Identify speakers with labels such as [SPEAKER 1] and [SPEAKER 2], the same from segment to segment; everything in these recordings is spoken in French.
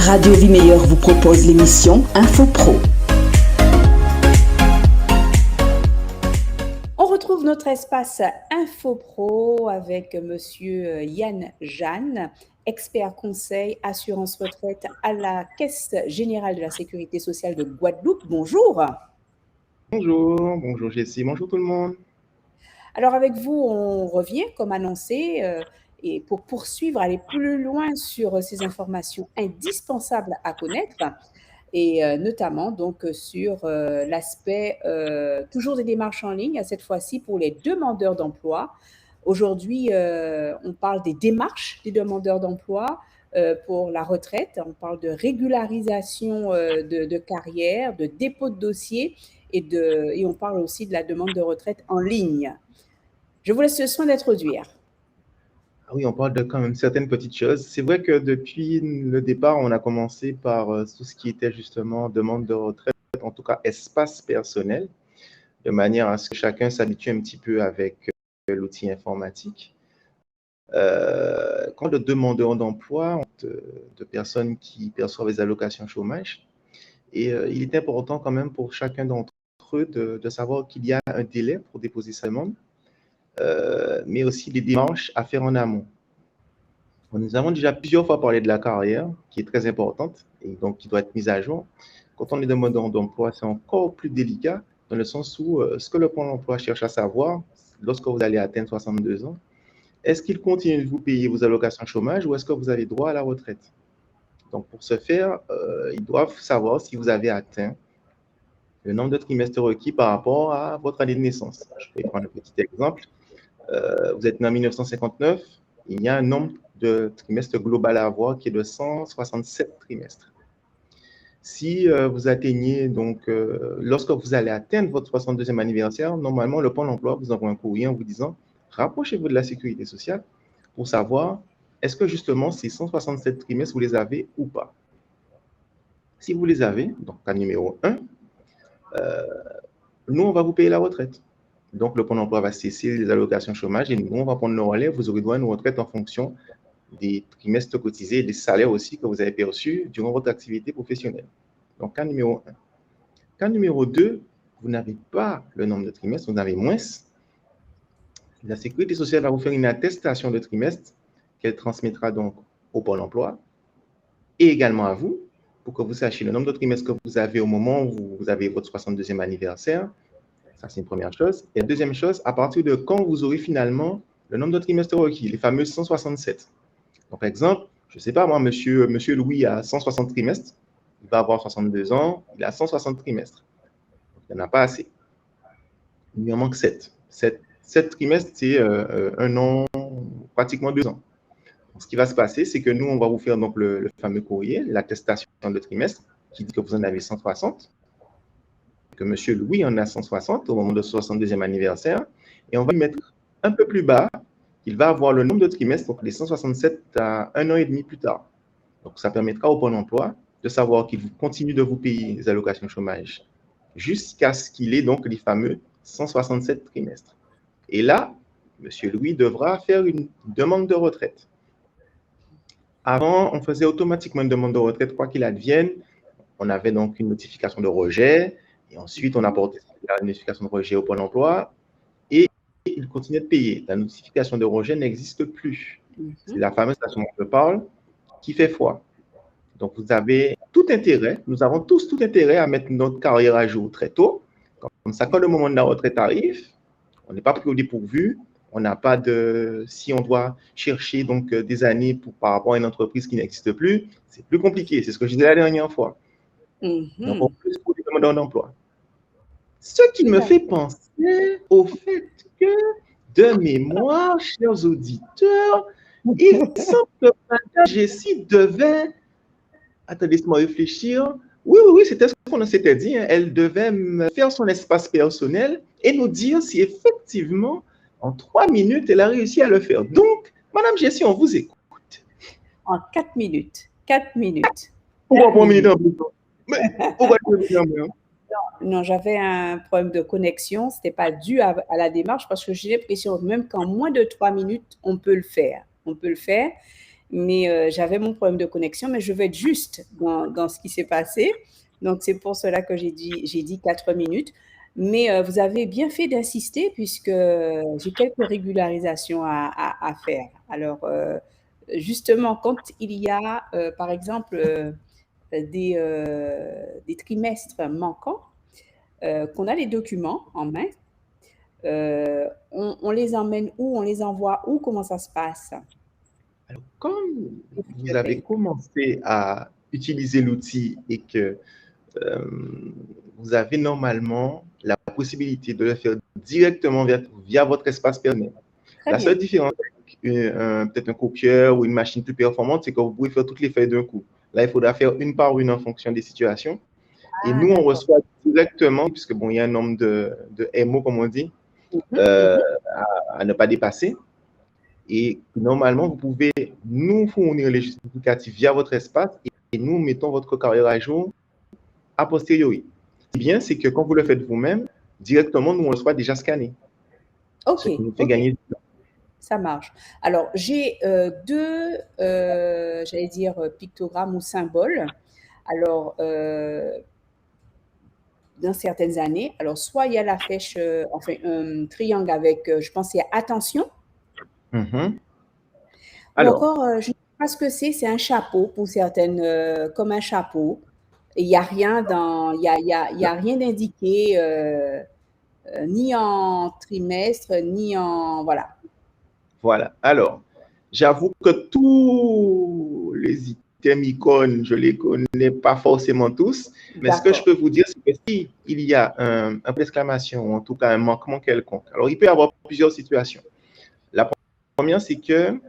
[SPEAKER 1] Radio Vie Meilleure vous propose l'émission Info Pro.
[SPEAKER 2] On retrouve notre espace Info Pro avec Monsieur Yann Jeanne, expert conseil assurance retraite à la Caisse générale de la sécurité sociale de Guadeloupe. Bonjour.
[SPEAKER 3] Bonjour Jessie, bonjour tout le monde.
[SPEAKER 2] Alors avec vous, on revient comme annoncé et pour poursuivre, aller plus loin sur ces informations indispensables à connaître et notamment donc sur l'aspect toujours des démarches en ligne, cette fois-ci pour les demandeurs d'emploi. Aujourd'hui, on parle des démarches des demandeurs d'emploi pour la retraite. On parle de régularisation de carrière, de dépôt de dossier et on parle aussi de la demande de retraite en ligne. Je vous laisse le soin d'introduire.
[SPEAKER 3] Oui, on parle de quand même certaines petites choses. C'est vrai que depuis le départ, on a commencé par tout ce qui était justement demande de retraite, en tout cas espace personnel, de manière à ce que chacun s'habitue un petit peu avec l'outil informatique. Quand le demandeur d'emploi, de personnes qui perçoivent les allocations chômage, et il est important quand même pour chacun d'entre eux de savoir qu'il y a un délai pour déposer sa demande, mais aussi des démarches à faire en amont. Nous avons déjà plusieurs fois parlé de la carrière, qui est très importante et donc qui doit être mise à jour. Quand on est demandeur d'emploi, c'est encore plus délicat dans le sens où ce que le Pôle emploi cherche à savoir, lorsque vous allez atteindre 62 ans, est-ce qu'il continue de vous payer vos allocations chômage ou est-ce que vous avez droit à la retraite? Donc, pour ce faire, ils doivent savoir si vous avez atteint le nombre de trimestres requis par rapport à votre année de naissance. Je vais prendre un petit exemple. Vous êtes né en 1959, il y a un nombre de trimestres global à avoir qui est de 167 trimestres. Si vous atteignez, donc, lorsque vous allez atteindre votre 62e anniversaire, normalement, le Pôle emploi vous envoie un courrier en vous disant « Rapprochez-vous de la sécurité sociale pour savoir est-ce que justement ces 167 trimestres, vous les avez ou pas. » Si vous les avez, donc cas numéro 1, nous, on va vous payer la retraite. Donc, le Pôle emploi va cesser les allocations chômage et nous, on va prendre le relais. Vous aurez droit à une retraite en fonction des trimestres cotisés et des salaires aussi que vous avez perçus durant votre activité professionnelle. Donc, cas numéro 1. Cas numéro 2, vous n'avez pas le nombre de trimestres, vous en avez moins. La Sécurité sociale va vous faire une attestation de trimestre qu'elle transmettra donc au Pôle emploi et également à vous pour que vous sachiez le nombre de trimestres que vous avez au moment où vous avez votre 62e anniversaire. Ça, c'est une première chose. Et la deuxième chose, à partir de quand vous aurez finalement le nombre de trimestres requis, les fameux 167. Donc, par exemple, je ne sais pas, moi, monsieur Louis a 160 trimestres, il va avoir 62 ans, il a 160 trimestres. Donc, il n'y en a pas assez. Il lui en manque 7. 7 trimestres, c'est un an, pratiquement 2 ans. Donc, ce qui va se passer, c'est que nous, on va vous faire donc le fameux courrier, l'attestation de trimestre, qui dit que vous en avez 160. Que monsieur Louis en a 160 au moment de son 62e anniversaire, et on va lui mettre un peu plus bas, il va avoir le nombre de trimestres, donc les 167 à 1 an et demi plus tard. Donc, ça permettra au Pôle emploi de savoir qu'il continue de vous payer les allocations chômage jusqu'à ce qu'il ait donc les fameux 167 trimestres. Et là, monsieur Louis devra faire une demande de retraite. Avant, on faisait automatiquement une demande de retraite, quoi qu'il advienne. On avait donc une notification de rejet, et ensuite, on apportait la notification de rejet au Pôle emploi et il continuait de payer. La notification de rejet n'existe plus. C'est la fameuse station dont je parle qui fait foi. Donc, vous avez tout intérêt, nous avons tous tout intérêt à mettre notre carrière à jour très tôt. Comme ça, quand le moment de la retraite arrive, on n'est pas pris au dépourvu. On n'a pas de… Si on doit chercher donc des années par rapport à une entreprise qui n'existe plus, c'est plus compliqué. C'est ce que je disais la dernière fois. Donc, en plus pour les demandeurs d'emploi. Ce qui me fait penser au fait que, de mémoire, chers auditeurs, il semble que Madame Jessie devait… Attendez, laissez-moi réfléchir. Oui, c'était ce qu'on s'était dit. Hein. Elle devait faire son espace personnel et nous dire si effectivement, en 3 minutes, elle a réussi à le faire. Donc, Madame Jessie, on vous écoute.
[SPEAKER 2] En 4 minutes. 4 minutes.
[SPEAKER 3] Pourquoi pas minutes en plus? Pourquoi
[SPEAKER 2] Non, j'avais un problème de connexion. Ce n'était pas dû à la démarche parce que j'ai l'impression même qu'en moins de 3 minutes, on peut le faire. On peut le faire. mais j'avais mon problème de connexion, mais je vais être juste dans ce qui s'est passé. Donc, c'est pour cela que j'ai dit 4 minutes. Mais vous avez bien fait d'insister puisque j'ai quelques régularisations à faire. Alors, justement, quand il y a, par exemple, des trimestres manquants, qu'on a les documents en main, on les emmène où? On les envoie où? Comment ça se passe?
[SPEAKER 3] Alors, quand vous avez commencé à utiliser l'outil et que euh, vous avez normalement la possibilité de le faire directement via votre espace personnel.
[SPEAKER 2] Très
[SPEAKER 3] La
[SPEAKER 2] bien.
[SPEAKER 3] seule différence avec peut-être un copieur ou une machine plus performante, c'est que vous pouvez faire toutes les feuilles d'un coup. Là, il faudra faire une par une en fonction des situations. Et
[SPEAKER 2] Ah,
[SPEAKER 3] nous, on
[SPEAKER 2] d'accord.
[SPEAKER 3] reçoit directement, puisque bon, il y a un nombre de MO, comme on dit,
[SPEAKER 2] Mhm,
[SPEAKER 3] euh,
[SPEAKER 2] mhm.
[SPEAKER 3] à ne pas dépasser. Et normalement, vous pouvez nous fournir les justificatifs via votre espace et nous mettons votre carrière à jour a posteriori. Ce qui est bien, c'est que quand vous le faites vous-même, directement, nous, on le reçoit déjà scanné.
[SPEAKER 2] Ok,
[SPEAKER 3] Ce qui nous fait
[SPEAKER 2] ok,
[SPEAKER 3] gagner du temps.
[SPEAKER 2] ça marche. Alors, j'ai deux, j'allais dire, pictogrammes ou symboles. Alors, dans certaines années, alors soit il y a la flèche, enfin un triangle avec, je pense, c'est attention,
[SPEAKER 3] Mhm.
[SPEAKER 2] ou
[SPEAKER 3] Alors,
[SPEAKER 2] encore, je ne sais pas ce que c'est un chapeau pour certaines, comme un chapeau. Et il n'y a rien dans, il y a rien d'indiqué, ni en trimestre, ni en, voilà.
[SPEAKER 3] voilà. Alors, j'avoue que tous les items icônes, je ne les connais pas forcément tous, mais ce que je
[SPEAKER 2] D'accord.
[SPEAKER 3] peux vous dire, c'est que s'il y a un point d'exclamation, ou en tout cas un manquement quelconque, alors il peut y avoir plusieurs situations. La première, c'est que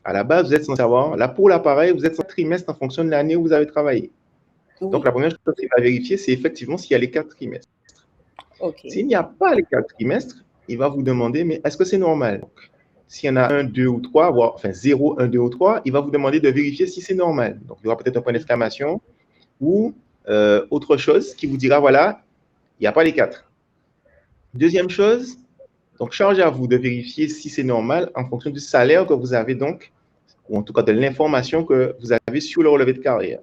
[SPEAKER 3] à la base, vous êtes censé savoir, là pour l'appareil, vous êtes censé trimestre en fonction de l'année où vous avez travaillé. Donc,
[SPEAKER 2] Oui.
[SPEAKER 3] la première chose qu'il va vérifier, c'est effectivement s'il y a les 4 trimestres.
[SPEAKER 2] Ok.
[SPEAKER 3] S'il n'y a pas les 4 trimestres, il va vous demander, mais est-ce que c'est normal? S'il y en a un, deux ou trois, voire, enfin 0, 1, 2 ou 3, il va vous demander de vérifier si c'est normal. Donc, il y aura peut-être un point d'exclamation ou autre chose qui vous dira, voilà, il n'y a pas les 4. Deuxième chose, donc charge à vous de vérifier si c'est normal en fonction du salaire que vous avez donc, ou en tout cas de l'information que vous avez sur le relevé de carrière.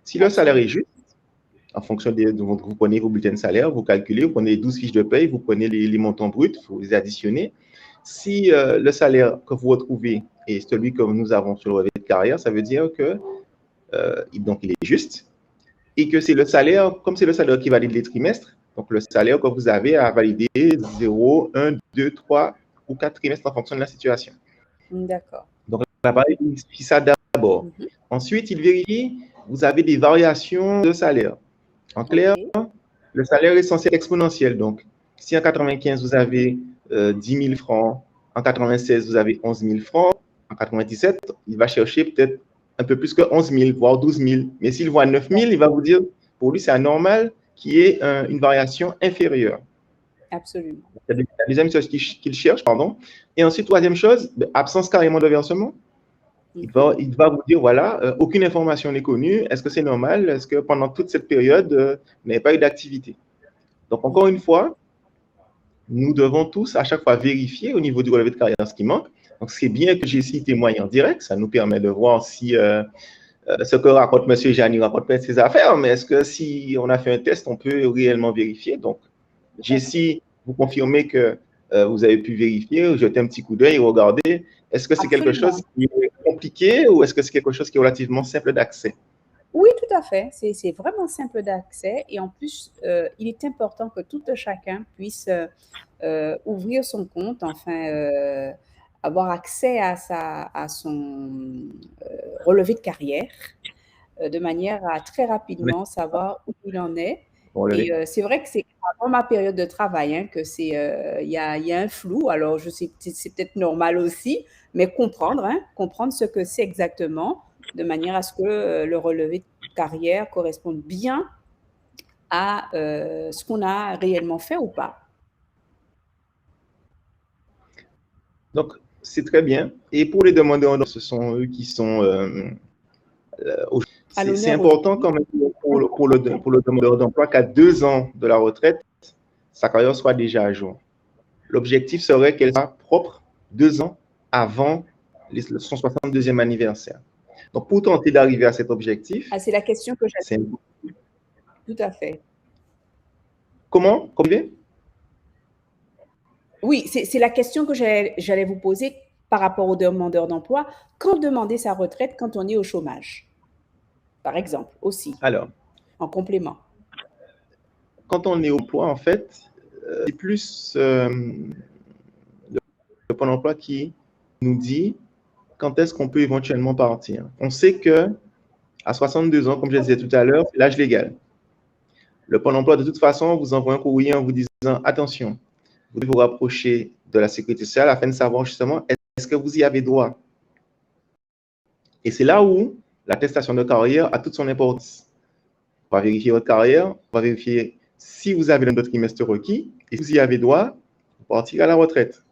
[SPEAKER 3] Si le salaire est
[SPEAKER 2] Absolument.
[SPEAKER 3] juste, en fonction vous prenez vos bulletins de salaire, vous calculez, vous prenez les 12 fiches de paye, vous prenez les montants bruts, vous les additionnez. Si le salaire que vous retrouvez est celui que nous avons sur le relevé de carrière, ça veut dire que donc il est juste et que c'est le salaire, comme c'est le salaire qui valide les trimestres, donc le salaire que vous avez à valider 0, 1, 2, 3 ou 4 trimestres en fonction de la situation.
[SPEAKER 2] D'accord.
[SPEAKER 3] Donc l'appareil vérifie ça d'abord.
[SPEAKER 2] Mhm.
[SPEAKER 3] Ensuite, il vérifie, vous avez des variations de salaire. En clair,
[SPEAKER 2] Ok.
[SPEAKER 3] le salaire est censé être exponentiel. Donc, si en 95, vous avez 10 000 francs, en 96, vous avez 11 000 francs, en 97, il va chercher peut-être un peu plus que 11 000, voire 12 000. Mais s'il voit 9 000, il va vous dire, pour lui, c'est anormal qu'il y ait une variation inférieure.
[SPEAKER 2] Absolument.
[SPEAKER 3] C'est la deuxième chose qu'il cherche, pardon. Et ensuite, troisième chose, absence carrément de versement. Il
[SPEAKER 2] Mhm.
[SPEAKER 3] va vous dire, voilà, aucune information n'est connue. Est-ce que c'est normal? Est-ce que pendant toute cette période, vous n'avez pas eu d'activité? Donc, encore une fois, nous devons tous à chaque fois vérifier au niveau du relevé de carrière ce qui manque. Donc, c'est bien que Jessie témoigne en direct. Ça nous permet de voir si ce que raconte M. Jani raconte pas ses affaires, mais est-ce que si on a fait un test, on peut réellement vérifier? Donc,
[SPEAKER 2] Tout à fait.
[SPEAKER 3] Jessie, vous confirmez que vous avez pu vérifier, jeter un petit coup d'œil, regarder. Est-ce que c'est quelque chose
[SPEAKER 2] Absolument.
[SPEAKER 3] qui est compliqué ou est-ce que c'est quelque chose qui est relativement simple d'accès?
[SPEAKER 2] Oui, tout à fait. C'est vraiment simple d'accès et en plus, il est important que tout un chacun puisse ouvrir son compte, enfin, avoir accès à son relevé de carrière de manière à très rapidement savoir où il en est.
[SPEAKER 3] Bon,
[SPEAKER 2] Et c'est vrai que c'est avant ma période de travail hein, que il y a un flou. Alors, je sais, c'est peut-être normal aussi, mais comprendre, hein, comprendre ce que c'est exactement, de manière à ce que le relevé de carrière corresponde bien à ce qu'on a réellement fait ou pas.
[SPEAKER 3] donc, c'est très bien. Et pour les demandeurs, ce sont eux qui sont
[SPEAKER 2] À
[SPEAKER 3] c'est
[SPEAKER 2] l'honneur
[SPEAKER 3] important
[SPEAKER 2] aujourd'hui.
[SPEAKER 3] quand même pour le demandeur d'emploi qu'à 2 ans de la retraite, sa carrière soit déjà à jour. L'objectif serait qu'elle soit propre 2 ans avant son 62e anniversaire. Donc, pour tenter d'arriver à cet objectif,
[SPEAKER 2] Ah, c'est la question que
[SPEAKER 3] c'est
[SPEAKER 2] j'avais. Tout à fait.
[SPEAKER 3] comment?
[SPEAKER 2] Oui, c'est la question que j'allais vous poser par rapport aux demandeurs d'emploi. Quand demander sa retraite quand on est au chômage, par exemple, aussi,
[SPEAKER 3] Alors,
[SPEAKER 2] en complément?
[SPEAKER 3] quand on est au emploi, en fait, c'est plus le Pôle emploi qui nous dit quand est-ce qu'on peut éventuellement partir. On sait que à 62 ans, comme je le disais tout à l'heure, c'est l'âge légal. Le Pôle emploi, de toute façon, vous envoie un courrier en vous disant attention, vous devez vous rapprocher de la sécurité sociale afin de savoir justement est-ce que vous y avez droit. Et c'est là où l'attestation de carrière a toute son importance. On va vérifier votre carrière, on va vérifier si vous avez le nombre de trimestres requis et si vous y avez droit, vous partirez à la retraite.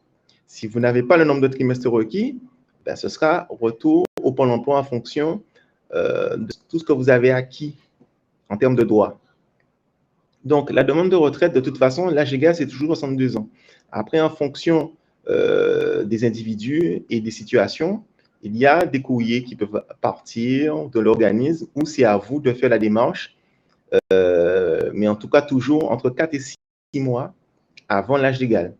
[SPEAKER 3] Si vous n'avez pas le nombre de trimestres requis, ben, ce sera retour au Pôle emploi en fonction de tout ce que vous avez acquis en termes de droits. Donc, la demande de retraite, de toute façon, l'âge légal, c'est toujours 62 ans. Après, en fonction des individus et des situations, il y a des courriers qui peuvent partir de l'organisme ou c'est à vous de faire la démarche, mais en tout cas, toujours entre 4 et 6 mois avant l'âge légal.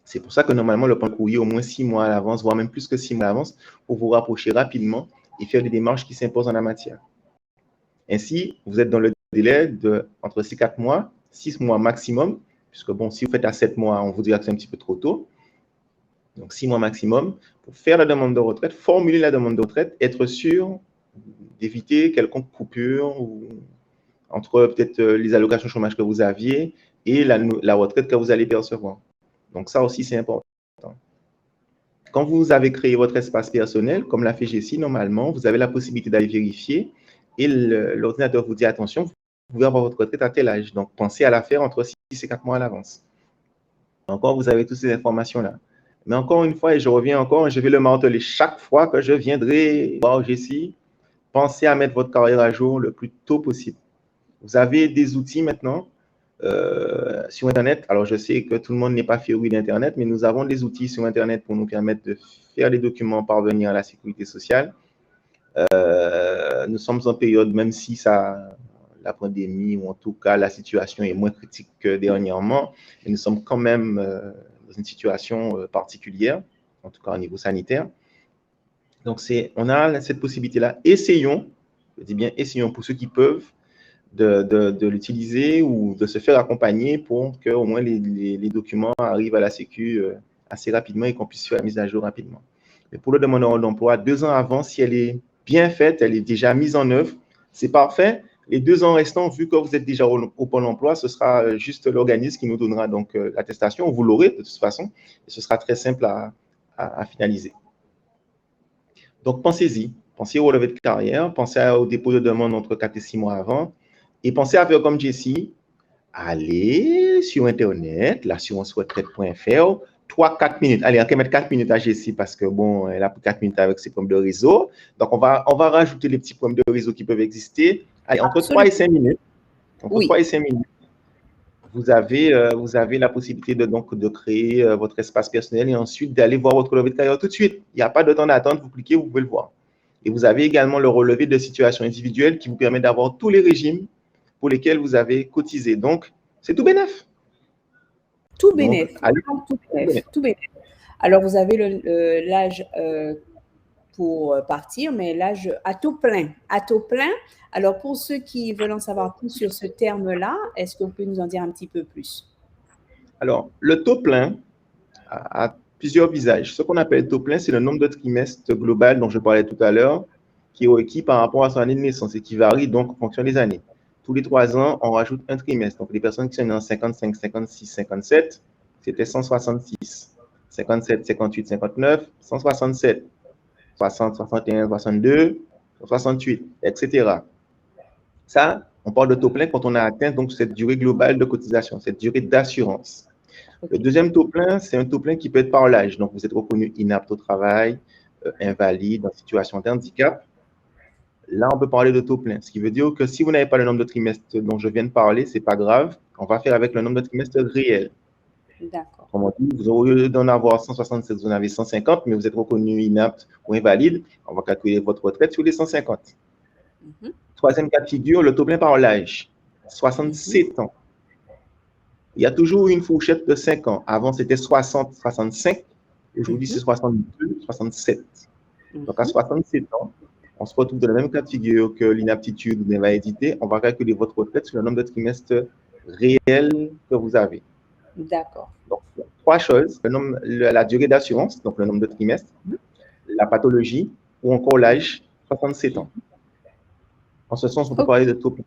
[SPEAKER 3] C'est pour ça que normalement, le courrier au moins 6 mois à l'avance, voire même plus que 6 mois à l'avance, pour vous rapprocher rapidement et faire des démarches qui s'imposent en la matière. Ainsi, vous êtes dans le délai de entre 6 et 4 mois, 6 mois maximum, puisque bon, si vous faites à 7 mois, on vous dira que c'est un petit peu trop tôt. Donc, 6 mois maximum pour faire la demande de retraite, formuler la demande de retraite, être sûr d'éviter quelconque coupure ou entre peut-être les allocations chômage que vous aviez et la retraite que vous allez percevoir. Donc, ça aussi, c'est important. Quand vous avez créé votre espace personnel, comme l'a fait Jessie, normalement, vous avez la possibilité d'aller vérifier et l'ordinateur vous dit attention, vous pouvez avoir votre retraite à tel âge. Donc, pensez à la faire entre 6 et 4 mois à l'avance. Encore, vous avez toutes ces informations-là. Mais encore une fois, et je reviens encore, je vais le marteler chaque fois que je viendrai voir Jessie, pensez à mettre votre carrière à jour le plus tôt possible. Vous avez des outils maintenant sur Internet. Alors, je sais que tout le monde n'est pas féru d'Internet, mais nous avons des outils sur Internet pour nous permettre de faire des documents parvenir à la sécurité sociale. Nous sommes en période, même si la pandémie, ou en tout cas la situation est moins critique que dernièrement, mais nous sommes quand même dans une situation particulière, en tout cas au niveau sanitaire. Donc, on a cette possibilité-là. Essayons, je dis bien essayons pour ceux qui peuvent, de l'utiliser ou de se faire accompagner pour que au moins les documents arrivent à la Sécu assez rapidement et qu'on puisse faire la mise à jour rapidement. Mais pour le demandeur d'emploi, 2 ans avant, si elle est bien faite, elle est déjà mise en œuvre, c'est parfait. Les 2 ans restants, vu que vous êtes déjà au Pôle emploi, ce sera juste l'organisme qui nous donnera donc l'attestation. Vous l'aurez de toute façon et ce sera très simple à finaliser. Donc, pensez-y. Pensez au relevé de carrière, pensez au dépôt de demande entre 4 et 6 mois avant. Et pensez à faire comme Jessie, allez sur Internet, l'assurance-retraite.fr, 3-4 minutes. Allez, on va mettre 4 minutes à Jessie parce que, bon, elle a pris 4 minutes avec ses problèmes de réseau. Donc, on va rajouter les petits problèmes de réseau qui peuvent exister. Allez, entre
[SPEAKER 2] Absolument.
[SPEAKER 3] 3 et 5 minutes. Entre
[SPEAKER 2] Oui.
[SPEAKER 3] 3 et 5 minutes. Vous avez la possibilité de créer votre espace personnel et ensuite d'aller voir votre relevé de carrière tout de suite. Il n'y a pas de temps d'attente, vous cliquez, vous pouvez le voir. Et vous avez également le relevé de situation individuelle qui vous permet d'avoir tous les régimes pour lesquels vous avez cotisé. Donc, c'est tout bénef.
[SPEAKER 2] Tout bénef. Tout bénef. Alors, vous avez l'âge pour partir, mais l'âge à taux plein. À taux plein. Alors, pour ceux qui veulent en savoir plus sur ce terme-là, est-ce que vous pouvez nous en dire un petit peu plus?
[SPEAKER 3] Alors, le taux plein a plusieurs visages. Ce qu'on appelle taux plein, c'est le nombre de trimestres global dont je parlais tout à l'heure, qui est requis par rapport à son année de naissance et qui varie donc en fonction des années. Tous les 3 ans, on rajoute un trimestre. Donc, les personnes qui sont nées en 55, 56, 57, c'était 166. 57, 58, 59, 167. 60, 61, 62, 68, etc. Ça, on parle de taux plein quand on a atteint donc cette durée globale de cotisation, cette durée d'assurance. Le deuxième taux plein, c'est un taux plein qui peut être par l'âge. Donc, vous êtes reconnu inapte au travail, invalide, en situation de handicap. Là, on peut parler de taux plein. Ce qui veut dire que si vous n'avez pas le nombre de trimestres dont je viens de parler, ce n'est pas grave. On va faire avec le nombre de trimestres réel.
[SPEAKER 2] D'accord.
[SPEAKER 3] Autrement dit, vous aurez d'en avoir 167, vous en avez 150, mais vous êtes reconnu inapte ou invalide. On va calculer votre retraite sur les 150. Troisième cas de figure, le taux plein par l'âge, 67 ans. Il y a toujours une fourchette de 5 ans. Avant, c'était 60, 65. Aujourd'hui, c'est 62, 67. Donc, à 67 ans, on se retrouve dans le même cas de figure que l'inaptitude ou l'invalidité. On va calculer votre retraite sur le nombre de trimestres réels que vous avez.
[SPEAKER 2] D'accord.
[SPEAKER 3] Donc, trois choses, la durée d'assurance, donc le nombre de trimestres, la pathologie ou encore l'âge, 67 ans. En ce sens, on peut parler de taux plein.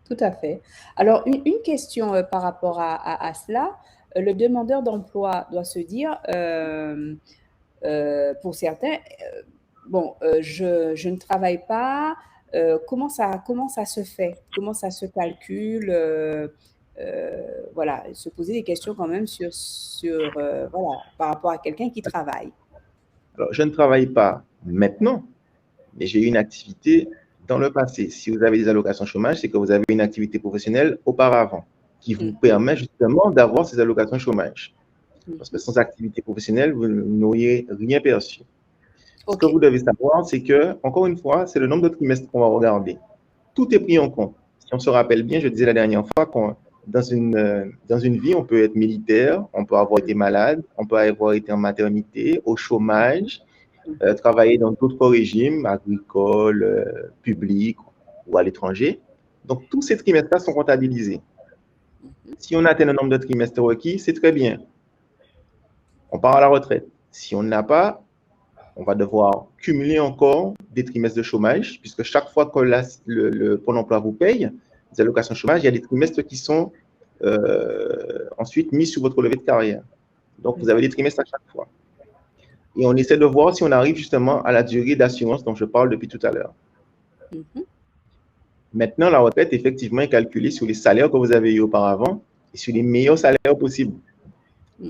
[SPEAKER 2] Tout à fait. Alors, une question par rapport à cela. Le demandeur d'emploi doit se dire, pour certains, je ne travaille pas. Comment ça se fait? Comment ça se calcule? Voilà, se poser des questions quand même voilà, par rapport à quelqu'un qui travaille.
[SPEAKER 3] Alors, je ne travaille pas maintenant, mais j'ai eu une activité dans le passé. Si vous avez des allocations chômage, c'est que vous avez une activité professionnelle auparavant qui vous permet justement d'avoir ces allocations chômage. Parce que sans activité professionnelle, vous n'auriez rien perçu. Ce que vous devez savoir, c'est que, encore une fois, c'est le nombre de trimestres qu'on va regarder. Tout est pris en compte. Si on se rappelle bien, je disais la dernière fois qu'on dans une vie, on peut être militaire, on peut avoir été malade, on peut avoir été en maternité, au chômage, travailler dans d'autres régimes, agricoles, publics ou à l'étranger. Donc, tous ces trimestres-là sont comptabilisés. Si on atteint le nombre de trimestres requis, c'est très bien. On part à la retraite. Si on n'a pas, on va devoir cumuler encore des trimestres de chômage, puisque chaque fois que le Pôle emploi vous paye des allocations chômage, il y a des trimestres qui sont ensuite mis sur votre relevé de carrière. Donc, vous avez des trimestres à chaque fois. Et on essaie de voir si on arrive justement à la durée d'assurance dont je parle depuis tout à l'heure. Maintenant, la retraite, effectivement, est calculée sur les salaires que vous avez eu auparavant et sur les meilleurs salaires possibles.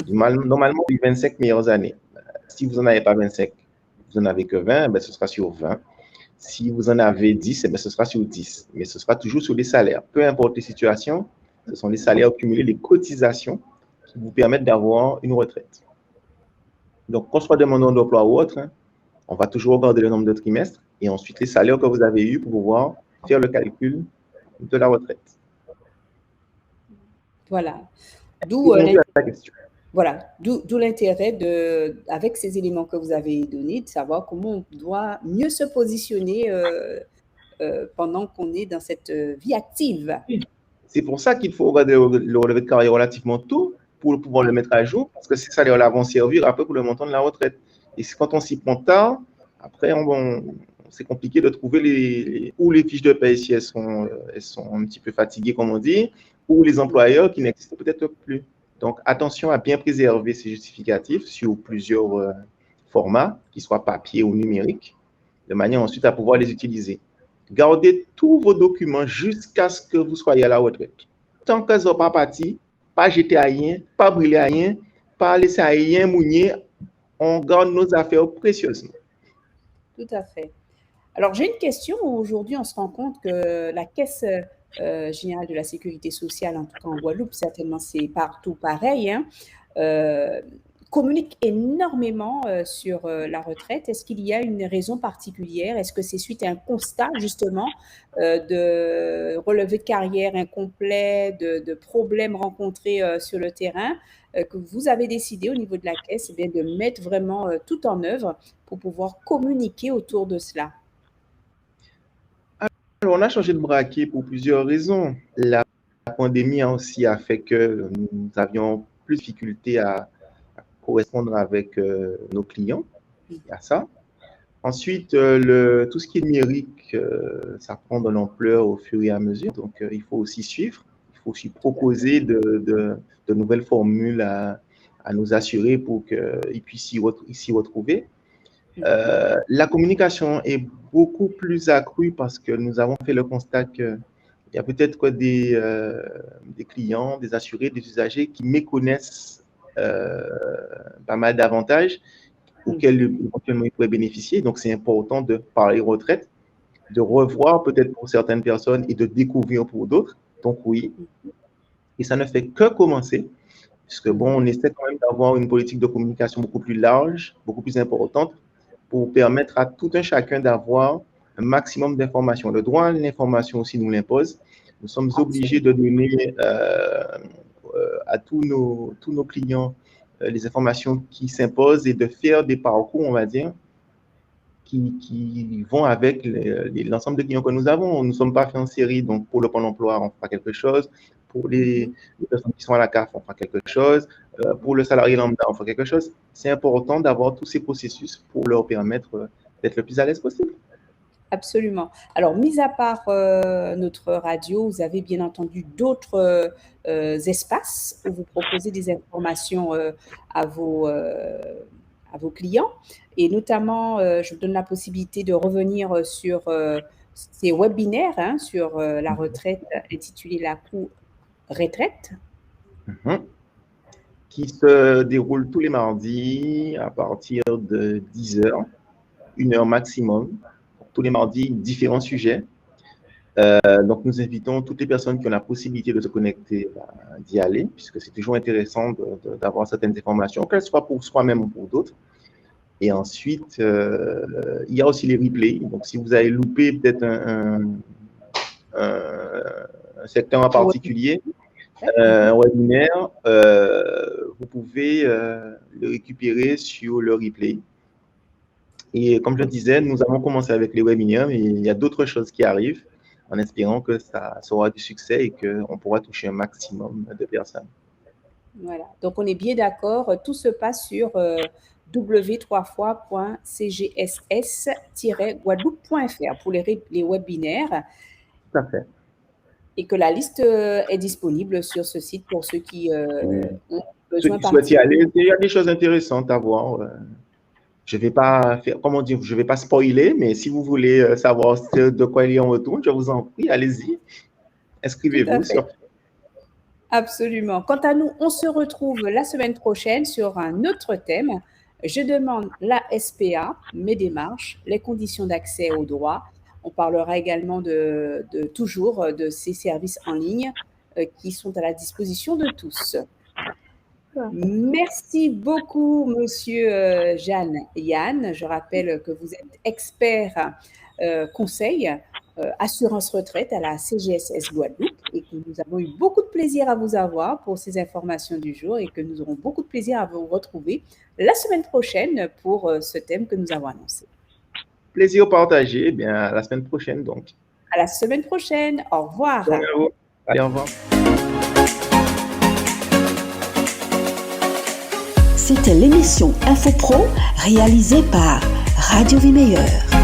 [SPEAKER 3] Normalement, les 25 meilleures années. Si vous n'en avez pas 25, vous n'en avez que 20, ben, ce sera sur 20. Si vous en avez 10, ben, ce sera sur 10. Mais ce sera toujours sur les salaires. Peu importe les situations, ce sont les salaires cumulés, les cotisations qui vous permettent d'avoir une retraite. Donc, qu'on soit demandeur d'emploi ou autre, on va toujours regarder le nombre de trimestres et ensuite les salaires que vous avez eus pour pouvoir faire le calcul de la retraite.
[SPEAKER 2] Voilà. D'où l'intérêt avec ces éléments que vous avez donnés, de savoir comment on doit mieux se positionner pendant qu'on est dans cette vie active.
[SPEAKER 3] C'est pour ça qu'il faut regarder le relevé de carrière relativement tôt pour pouvoir le mettre à jour, parce que ces salaires-là vont servir après pour le montant de la retraite. Et quand on s'y prend tard, après, c'est compliqué de trouver ou les fiches de paie si elles sont un petit peu fatiguées, comme on dit, ou les employeurs qui n'existent peut-être plus. Donc, attention à bien préserver ces justificatifs sur plusieurs formats, qu'ils soient papier ou numériques, de manière ensuite à pouvoir les utiliser. Gardez tous vos documents jusqu'à ce que vous soyez à la retraite. Tant que ça n'est pas parti, pas jeter à rien, pas brûler à rien, pas laisser à rien mouiller, on garde nos affaires précieusement.
[SPEAKER 2] Tout à fait. Alors, j'ai une question. Aujourd'hui, on se rend compte que la Caisse générale de la sécurité sociale, en tout cas en Guadeloupe, certainement c'est partout pareil, hein, communique énormément sur la retraite. Est-ce qu'il y a une raison particulière? Est-ce que c'est suite à un constat justement de relevé de carrière incomplet, de problèmes rencontrés sur le terrain, que vous avez décidé au niveau de la Caisse de mettre vraiment tout en œuvre pour pouvoir communiquer autour de cela?
[SPEAKER 3] Alors, on a changé de braquet pour plusieurs raisons. La pandémie aussi a fait que nous avions plus de difficultés à correspondre avec nos clients. Il y a ça. Ensuite, tout ce qui est numérique, ça prend de l'ampleur au fur et à mesure. Donc, il faut aussi suivre. Il faut aussi proposer de nouvelles formules à nos assurés pour qu'ils puissent s'y retrouver. La communication est beaucoup plus accrue parce que nous avons fait le constat qu'il y a peut-être des clients, des assurés, des usagers qui méconnaissent pas mal d'avantages auxquels éventuellement ils pourraient bénéficier. Donc, c'est important de parler retraite, de revoir peut-être pour certaines personnes et de découvrir pour d'autres. Donc, oui. Et ça ne fait que commencer. puisque bon, on essaie quand même d'avoir une politique de communication beaucoup plus large, beaucoup plus importante, pour permettre à tout un chacun d'avoir un maximum d'informations. Le droit à l'information aussi nous l'impose. Nous sommes obligés de donner à tous nos clients les informations qui s'imposent et de faire des parcours, on va dire, qui vont avec l'ensemble de clients que nous avons. Nous ne sommes pas fait en série, donc pour le Pôle emploi, on fera quelque chose. Pour les personnes qui sont à la CAF, on fera quelque chose. Pour le salarié lambda, on fera quelque chose. C'est important d'avoir tous ces processus pour leur permettre d'être le plus à l'aise possible.
[SPEAKER 2] Absolument. Alors, mis à part notre radio, vous avez bien entendu d'autres espaces où vous proposez des informations à vos clients. Et notamment, je vous donne la possibilité de revenir sur ces webinaires sur la retraite intitulé La Cour Retraite.
[SPEAKER 3] Qui se déroule tous les mardis à partir de 10h, 1h maximum. Tous les mardis, différents sujets. Donc, nous invitons toutes les personnes qui ont la possibilité de se connecter d'y aller, puisque c'est toujours intéressant d'avoir certaines informations, qu'elles soient pour soi-même ou pour d'autres. Et ensuite, il y a aussi les replays. Donc, si vous avez loupé peut-être un secteur en particulier, un webinaire, vous pouvez le récupérer sur le replay. Et comme je disais, nous avons commencé avec les webinaires, mais il y a d'autres choses qui arrivent, en espérant que ça aura du succès et qu'on pourra toucher un maximum de personnes.
[SPEAKER 2] Voilà, donc on est bien d'accord, tout se passe sur w3.cgss-guadeloupe.fr pour les webinaires.
[SPEAKER 3] Tout à fait.
[SPEAKER 2] Et que la liste est disponible sur ce site pour ceux qui ont besoin
[SPEAKER 3] de souhaitent y aller. Il y a des choses intéressantes à voir. Je ne vais pas faire, comment dire, je vais pas spoiler, mais si vous voulez savoir de quoi il en retourne, je vous en prie, allez-y. Inscrivez-vous sur.
[SPEAKER 2] Absolument. Quant à nous, on se retrouve la semaine prochaine sur un autre thème. Je demande la SPA, mes démarches, les conditions d'accès aux droits. On parlera également toujours de ces services en ligne qui sont à la disposition de tous. Merci beaucoup, Monsieur Jeanne-Yann. Je rappelle que vous êtes expert conseil assurance retraite à la CGSS Guadeloupe et que nous avons eu beaucoup de plaisir à vous avoir pour ces informations du jour et que nous aurons beaucoup de plaisir à vous retrouver la semaine prochaine pour ce thème que nous avons annoncé.
[SPEAKER 3] Plaisir partagé. Eh bien, à la semaine prochaine, donc.
[SPEAKER 2] À la semaine prochaine. Au revoir.
[SPEAKER 3] Allez, au revoir.
[SPEAKER 1] C'était l'émission InfoPro réalisée par Radio Vie Meilleure.